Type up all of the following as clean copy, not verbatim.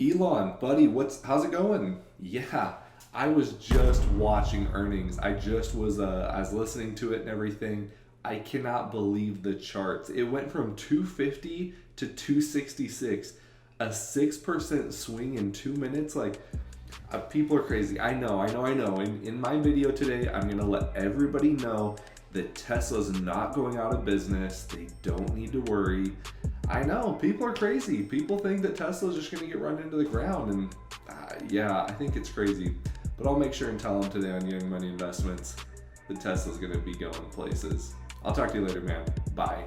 Elon, buddy, how's it going? Yeah, I was just watching earnings. I was listening to it and everything. I cannot believe the charts. It went from 250 to 266, a 6% swing in 2 minutes. People are crazy. I know. In my video today, I'm gonna let everybody know that Tesla's not going out of business. They don't need to worry. I know, people are crazy. People think that Tesla's just gonna get run into the ground, and yeah, I think it's crazy. But I'll make sure and tell them today on Young Money Investments that Tesla's gonna be going places. I'll talk to you later, man. Bye.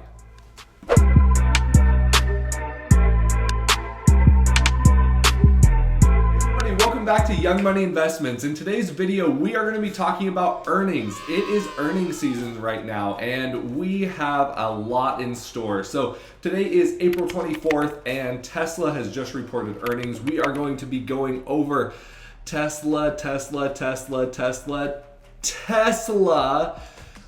Welcome back to Young Money Investments. In today's video, we are going to be talking about earnings. It is earnings season right now, and we have a lot in store. So today is April 24th, and Tesla has just reported earnings. We are going to be going over Tesla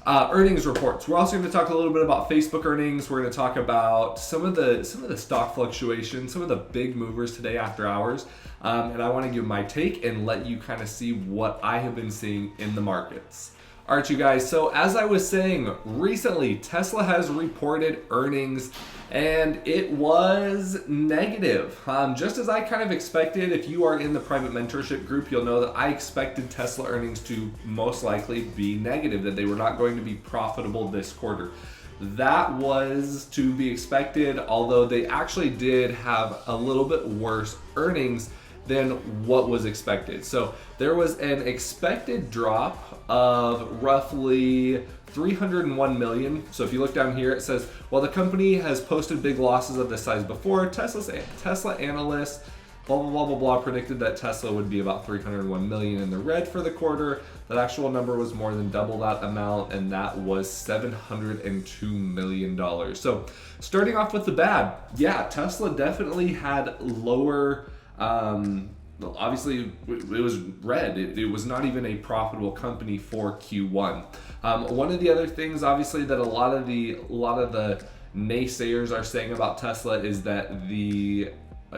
earnings reports. We're also going to talk a little bit about Facebook earnings. We're going to talk about some of the stock fluctuations, some of the big movers today after hours. And I want to give my take and let you kind of see what I have been seeing in the markets. All right, you guys. So as I was saying, recently Tesla has reported earnings and it was negative. Just as I kind of expected. If you are in the private mentorship group, you'll know that I expected Tesla earnings to most likely be negative, that they were not going to be profitable this quarter. That was to be expected, although they actually did have a little bit worse earnings than what was expected. So there was an expected drop of roughly 301 million. So if you look down here, it says, while the company has posted big losses of this size before, Tesla analysts, blah, blah, blah, blah, blah, predicted that Tesla would be about 301 million in the red for the quarter. That actual number was more than double that amount, and that was $702 million. So starting off with the bad, yeah, Tesla definitely had lower, obviously it was red. It was not even a profitable company for Q1. One of the other things, obviously, that a lot of the naysayers are saying about Tesla is that the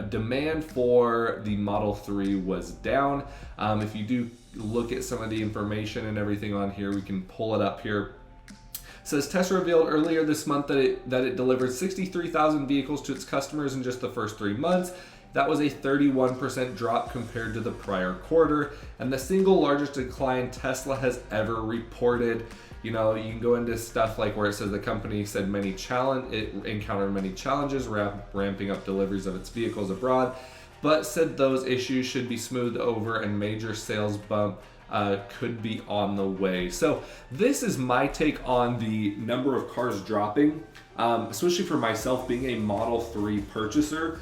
demand for the Model 3 was down. If you do look at some of the information and everything on here, we can pull it up here. It says Tesla revealed earlier this month that it delivered 63,000 vehicles to its customers in just the first 3 months. That was a 31% drop compared to the prior quarter, and the single largest decline Tesla has ever reported. You know, you can go into stuff like where it says the company said it encountered many challenges ramping up deliveries of its vehicles abroad, but said those issues should be smoothed over and major sales bump could be on the way. So this is my take on the number of cars dropping, especially for myself being a Model 3 purchaser.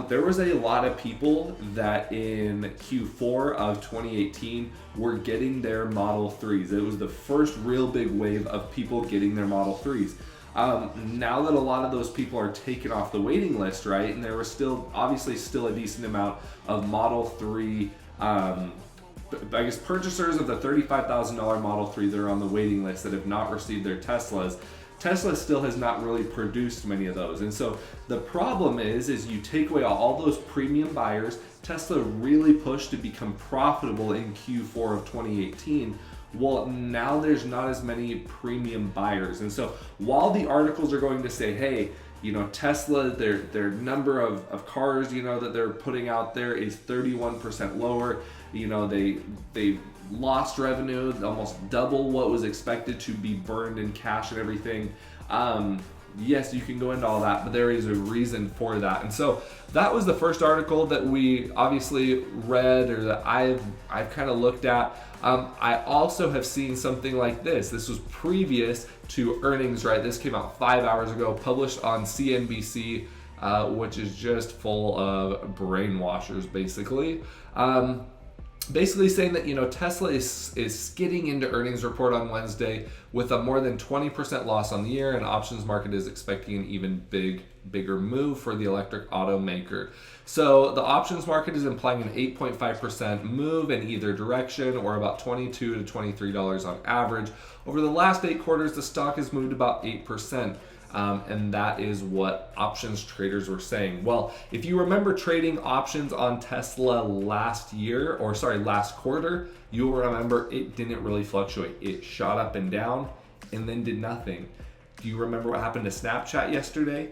There was a lot of people that in Q4 of 2018 were getting their Model 3s. It was the first real big wave of people getting their Model 3s. Now that a lot of those people are taken off the waiting list, right, and there was obviously still a decent amount of Model 3 I guess purchasers of the $35,000 Model 3 that are on the waiting list that have not received their Teslas. Tesla still has not really produced many of those. And so the problem is you take away all those premium buyers. Tesla really pushed to become profitable in Q4 of 2018. Well, now there's not as many premium buyers. And so while the articles are going to say, hey, you know, Tesla, their number of cars, you know, that they're putting out there is 31% lower. You know, they lost revenue, almost double what was expected to be burned in cash and everything. Yes, you can go into all that, but there is a reason for that. And so that was the first article that we obviously read, or that I've kind of looked at. I also have seen something like this. This was previous to earnings, right? This came out 5 hours ago, published on CNBC, which is just full of brainwashers, basically. Basically saying that, you know, Tesla is skidding into earnings report on Wednesday with a more than 20% loss on the year, and options market is expecting an even bigger move for the electric automaker. So the options market is implying an 8.5% move in either direction, or about $22 to $23 on average. Over the last 8 quarters, the stock has moved about 8%. And that is what options traders were saying. Well, if you remember trading options on Tesla last quarter, you'll remember it didn't really fluctuate. It shot up and down and then did nothing. Do you remember what happened to Snapchat yesterday?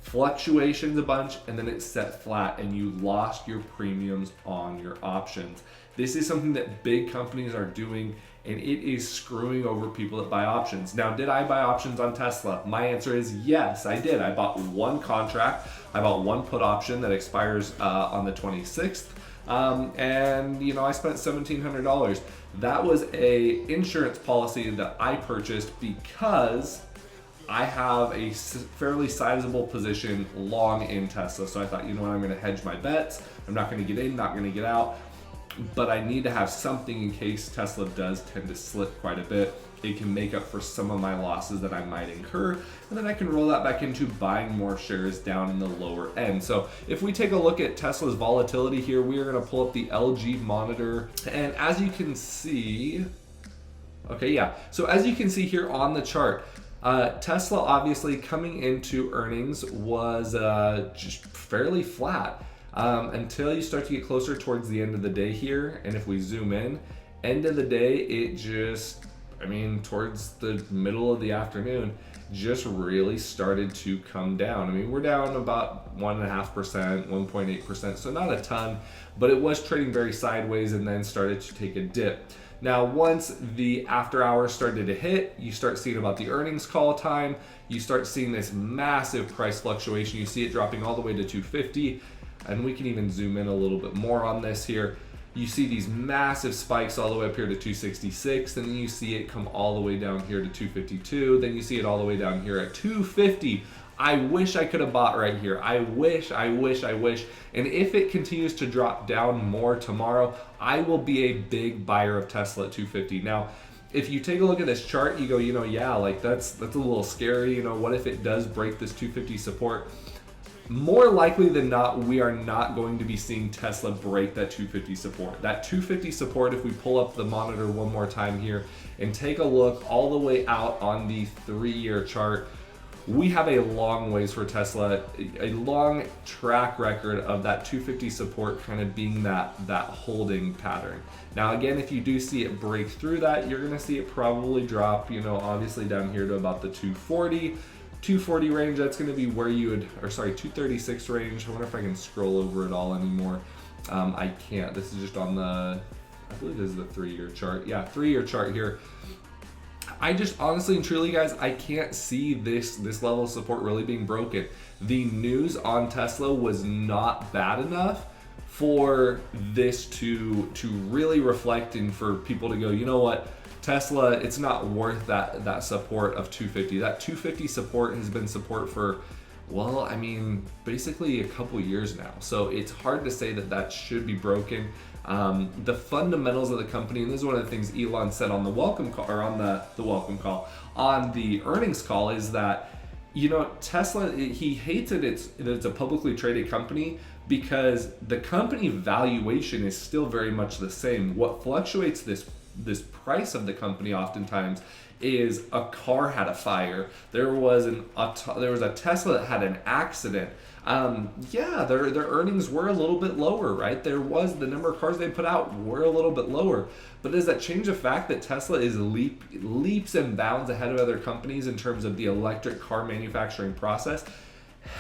Fluctuations a bunch, and then it set flat and you lost your premiums on your options. This is something that big companies are doing, and it is screwing over people that buy options. Now, did I buy options on Tesla? My answer is yes, I did. I bought one contract. I bought one put option that expires on the 26th. And I spent $1,700. That was a insurance policy that I purchased because I have a fairly sizable position long in Tesla. So I thought, I'm going to hedge my bets. I'm not going to get in, not going to get out, but I need to have something in case Tesla does tend to slip quite a bit. It can make up for some of my losses that I might incur, and then I can roll that back into buying more shares down in the lower end. So if we take a look at Tesla's volatility here, we are going to pull up the LG monitor, and as you can see, so as you can see here on the chart, Tesla obviously coming into earnings was just fairly flat until you start to get closer towards the end of the day here. And if we zoom in, end of the day, it just, towards the middle of the afternoon, just really started to come down. We're down about 1.5%, 1.8%, so not a ton, but it was trading very sideways and then started to take a dip. Now, once the after hours started to hit, you start seeing about the earnings call time. You start seeing this massive price fluctuation. You see it dropping all the way to 250, and we can even zoom in a little bit more on this here. You see these massive spikes all the way up here to 266, and then you see it come all the way down here to 252. Then you see it all the way down here at 250. I wish I could have bought right here. I wish. And if it continues to drop down more tomorrow, I will be a big buyer of Tesla at 250. Now, if you take a look at this chart, you go, that's a little scary. What if it does break this 250 support? More likely than not, we are not going to be seeing Tesla break that 250 support. That 250 support, if we pull up the monitor one more time here and take a look all the way out on the 3-year chart, we have a long ways for Tesla, a long track record of that 250 support kind of being that holding pattern. Now, again, if you do see it break through that, you're going to see it probably drop, obviously down here to about the 240 range. That's going to be where 236 range. I wonder if I can scroll over it all anymore. I can't. This is just on I believe this is the 3-year chart. Yeah, 3-year chart here. I just honestly and truly, guys, I can't see this level of support really being broken. The news on Tesla was not bad enough for this to really reflect and for people to go, you know what, Tesla, it's not worth that support of 250. That 250 support has been support for, basically a couple years now. So it's hard to say that should be broken. The fundamentals of the company, and this is one of the things Elon said on the welcome call, or on on the earnings call, is that, Tesla, he hates that it's a publicly traded company because the company valuation is still very much the same. What fluctuates this price of the company oftentimes is a car had a fire. There was a Tesla that had an accident. Their earnings were a little bit lower, right? The number of cars they put out were a little bit lower. But does that change the fact that Tesla is leaps and bounds ahead of other companies in terms of the electric car manufacturing process?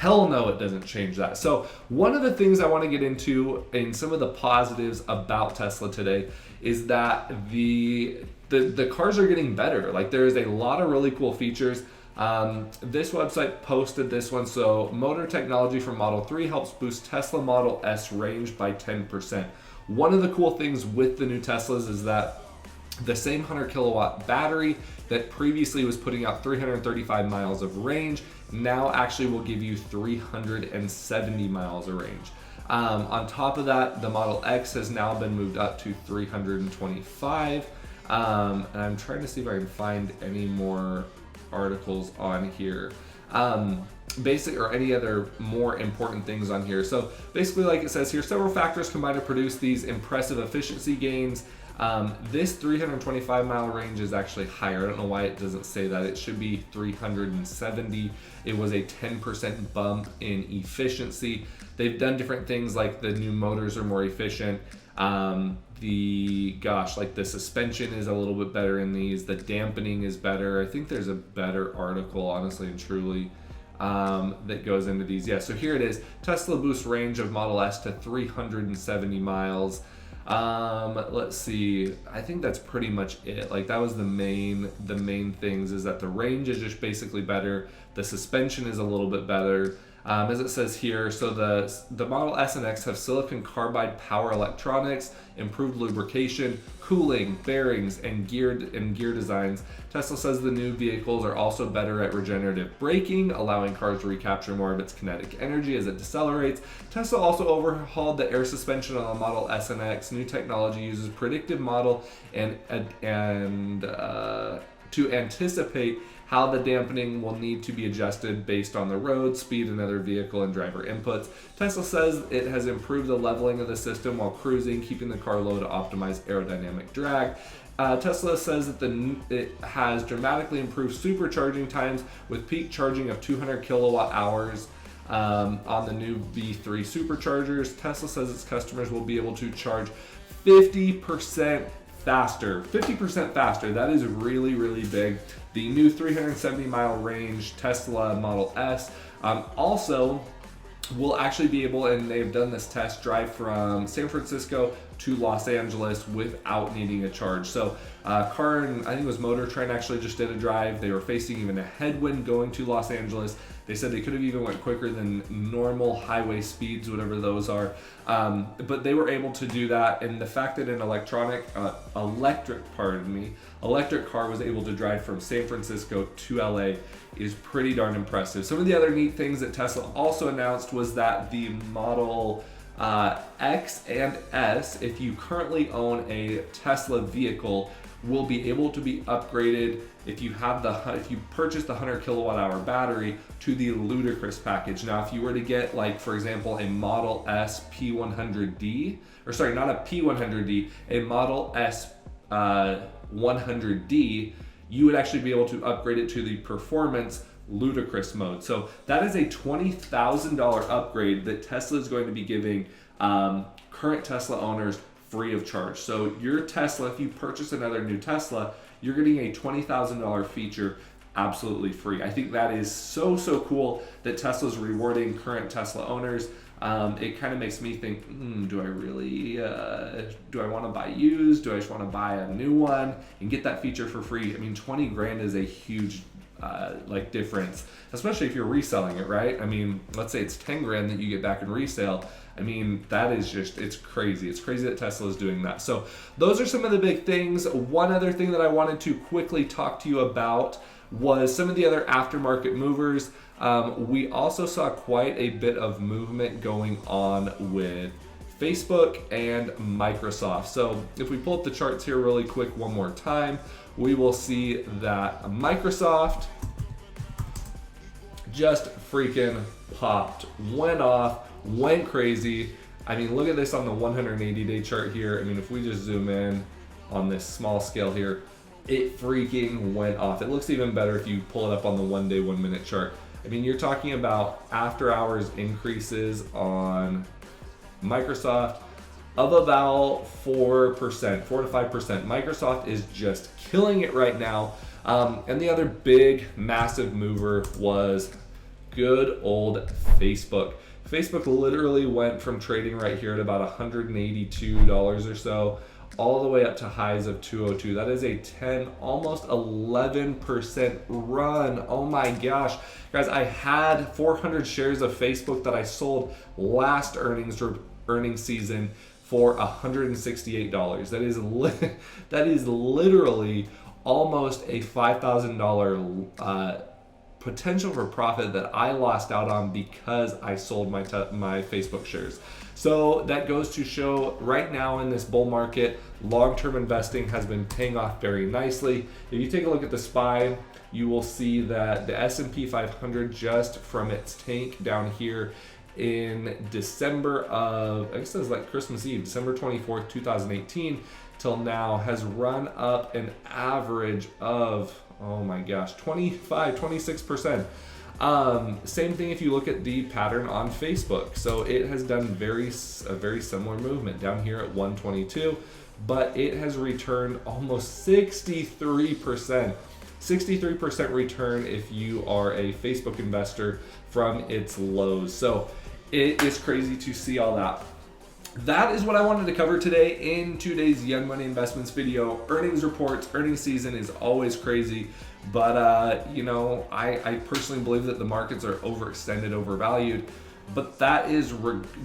Hell no, it doesn't change that. So one of the things I want to get into in some of the positives about Tesla today is that the cars are getting better. Like, there's a lot of really cool features. This website posted this one. So motor technology for Model 3 helps boost Tesla Model S range by 10%. One of the cool things with the new Teslas is that the same 100 kilowatt battery that previously was putting out 335 miles of range now actually will give you 370 miles of range. On top of that, the Model X has now been moved up to 325. And I'm trying to see if I can find any more articles on here. Or any other more important things on here. So basically, like it says here, several factors combine to produce these impressive efficiency gains. This 325 mile range is actually higher. I don't know why it doesn't say that. It should be 370. It was a 10% bump in efficiency. They've done different things, like the new motors are more efficient. The suspension is a little bit better in these. The dampening is better. I think there's a better article, honestly and truly, that goes into these. Yeah, so here it is. Tesla boosts range of Model S to 370 miles. Let's see. I think that's pretty much it. Like, that was the main things, is that the range is just basically better. The suspension is a little bit better. As it says here, so the Model S and X have silicon carbide power electronics, improved lubrication, cooling, bearings, and gear designs. Tesla says the new vehicles are also better at regenerative braking, allowing cars to recapture more of its kinetic energy as it decelerates. Tesla also overhauled the air suspension on the Model S and X. New technology uses predictive model and to anticipate how the dampening will need to be adjusted based on the road, speed, and other vehicle and driver inputs. Tesla says it has improved the leveling of the system while cruising, keeping the car low to optimize aerodynamic drag. Tesla says that it has dramatically improved supercharging times with peak charging of 200 kilowatt hours on the new V3 superchargers. Tesla says its customers will be able to charge 50% faster. 50% faster. That is really, really big. The new 370 mile range Tesla Model S also will actually be able, and they've done this test drive from San Francisco to Los Angeles without needing a charge. So car and I think it was Motor Trend actually just did a drive. They were facing even a headwind going to Los Angeles. They said they could have even went quicker than normal highway speeds, whatever those are. But they were able to do that. And the fact that an electric car was able to drive from San Francisco to LA is pretty darn impressive. Some of the other neat things that Tesla also announced was that the Model X and S, if you currently own a Tesla vehicle, will be able to be upgraded if you purchase the 100 kilowatt hour battery to the Ludicrous package. Now, if you were to get, like, for example, a Model S P100D, or sorry, not a P100D, a Model S 100D, you would actually be able to upgrade it to the Performance Ludicrous mode. So that is a $20,000 upgrade that Tesla is going to be giving current Tesla owners free of charge. So your Tesla, if you purchase another new Tesla, you're getting a $20,000 feature absolutely free. I think that is so cool that Tesla's rewarding current Tesla owners. It kind of makes me think, do I really, do I want to buy used? Do I just want to buy a new one and get that feature for free? I mean, 20 grand is a huge difference, especially if you're reselling it, right? I mean, let's say it's 10 grand that you get back in resale. I mean, that is just, it's crazy. It's crazy that Tesla is doing that. So those are some of the big things. One other thing that I wanted to quickly talk to you about was some of the other aftermarket movers. We also saw quite a bit of movement going on with Facebook and Microsoft. So if we pull up the charts here really quick one more time, we will see that Microsoft just freaking popped, went off, went crazy. I mean, look at this on the 180-day chart here. I mean, if we just zoom in on this small scale here, it freaking went off. It looks even better if you pull it up on the 1 day, 1 minute chart. I mean, you're talking about after hours increases on Microsoft of about 4%, 4 to 5%. Microsoft is just killing it right now. And the other big, massive mover was good old Facebook. Facebook literally went from trading right here at about $182 or so, all the way up to highs of 202. That is a 10, almost 11% run. Oh my gosh. Guys, I had 400 shares of Facebook that I sold last earnings season for $168. That is literally almost a $5,000 potential for profit that I lost out on because I sold my Facebook shares. So that goes to show right now in this bull market, long-term investing has been paying off very nicely. If you take a look at the SPY, you will see that the S&P 500 just from its tank down here in December of, I guess it was like Christmas Eve, December 24th, 2018, till now has run up an average of, oh my gosh, 26%. Same thing if you look at the pattern on Facebook. So it has done a very similar movement down here at 122, but it has returned almost 63%. 63% return if you are a Facebook investor from its lows. So it is crazy to see all that. That is what I wanted to cover today in today's Young Money Investments video. Earnings reports, earnings season is always crazy, but I personally believe that the markets are overextended, overvalued. But that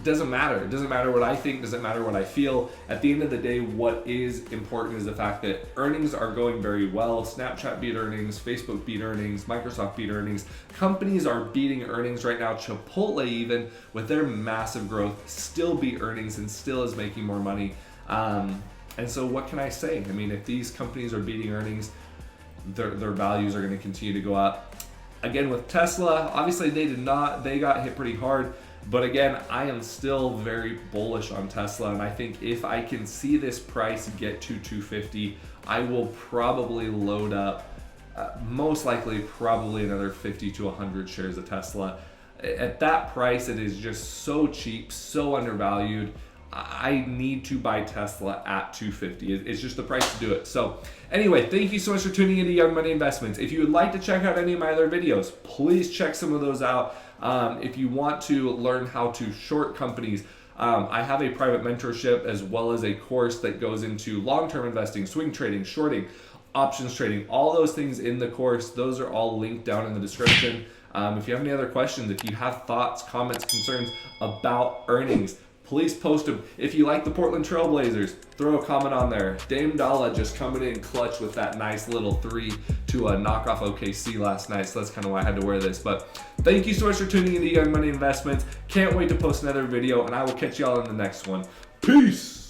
doesn't matter. It doesn't matter what I think, doesn't matter what I feel. At the end of the day, what is important is the fact that earnings are going very well. Snapchat beat earnings, Facebook beat earnings, Microsoft beat earnings. Companies are beating earnings right now. Chipotle, even with their massive growth, still beat earnings and still is making more money. And so what can I say? I mean, if these companies are beating earnings, their values are going to continue to go up. Again, with Tesla, obviously they got hit pretty hard, but again, I am still very bullish on Tesla, and I think if I can see this price get to 250, I will probably load up, most likely probably another 50 to 100 shares of Tesla. At that price, it is just so cheap, so undervalued. I need to buy Tesla at 250. It's just the price to do it. So anyway, thank you so much for tuning into Young Money Investments. If you would like to check out any of my other videos, please check some of those out. If you want to learn how to short companies, I have a private mentorship as well as a course that goes into long-term investing, swing trading, shorting, options trading, all those things in the course. Those are all linked down in the description. If you have any other questions, if you have thoughts, comments, concerns about earnings, please post them. If you like the Portland Trailblazers, throw a comment on there. Dame Dalla just coming in clutch with that nice little 3 to knock off OKC last night. So that's kind of why I had to wear this. But thank you so much for tuning into Young Money Investments. Can't wait to post another video, and I will catch y'all in the next one. Peace.